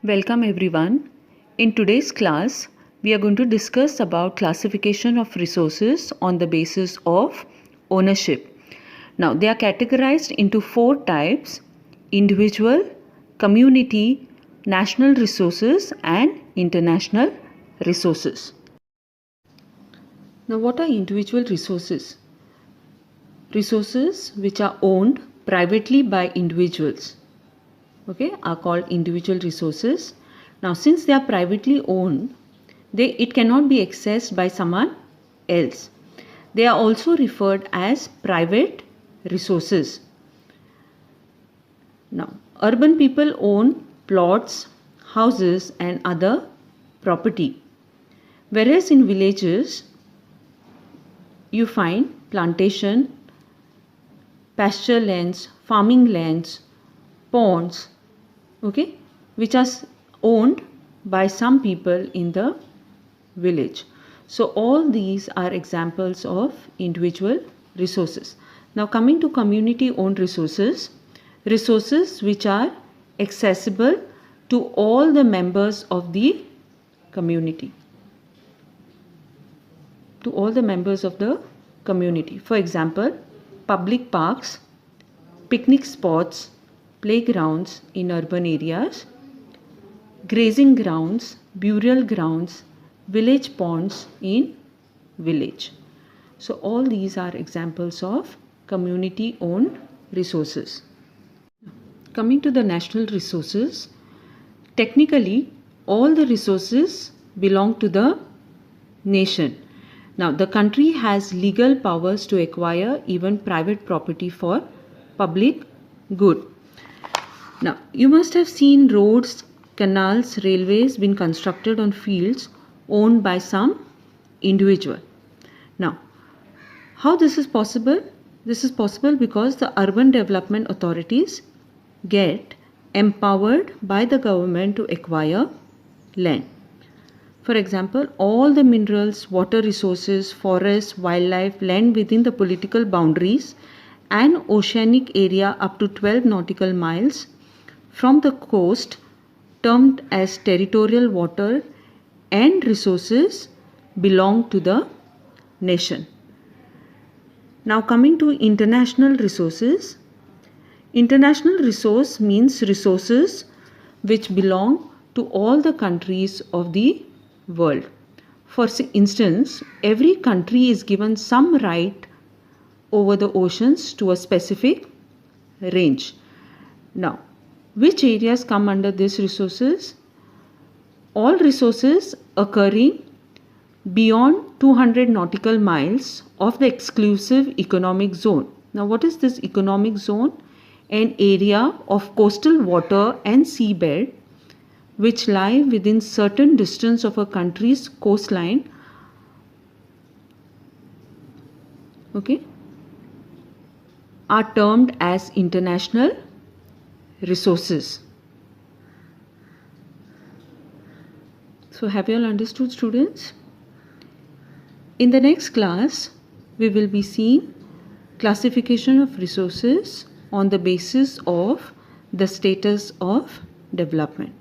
Welcome everyone. In today's class, we are going to discuss about classification of resources on the basis of ownership. Now, they are categorized into 4 types: individual, community, national resources and international resources. Now, what are individual resources? Resources which are owned privately by individuals, are called individual resources. Now, since they are privately owned, it cannot be accessed by someone else. They are also referred as private resources. Now, urban people own plots, houses and other property, whereas in villages you find plantation, pasture lands, farming lands, ponds, which are owned by some people in the village. So all these are examples of individual resources. Now coming to community owned resources, resources which are accessible to all the members of the community. For example, public parks, picnic spots, playgrounds in urban areas, grazing grounds, burial grounds, village ponds in village. So all these are examples of community owned resources. Coming to the national resources, technically all the resources belong to the nation. Now the country has legal powers to acquire even private property for public good. Now you must have seen roads, canals, railways being constructed on fields owned by some individual. Now, how this is possible? This is possible because the urban development authorities get empowered by the government to acquire land. For example, all the minerals, water resources, forests, wildlife, land within the political boundaries and oceanic area up to 12 nautical miles from the coast, termed as territorial water and resources, belong to the nation. Now coming to international resources. International resource means resources which belong to all the countries of the world. For instance, every country is given some right over the oceans to a specific range. Now, which areas come under these resources? All resources occurring beyond 200 nautical miles of the exclusive economic zone. Now, what is this economic zone? An area of coastal water and seabed which lie within certain distance of a country's coastline, are termed as international resources. So have you all understood, students? In the next class, we will be seeing classification of resources on the basis of the status of development.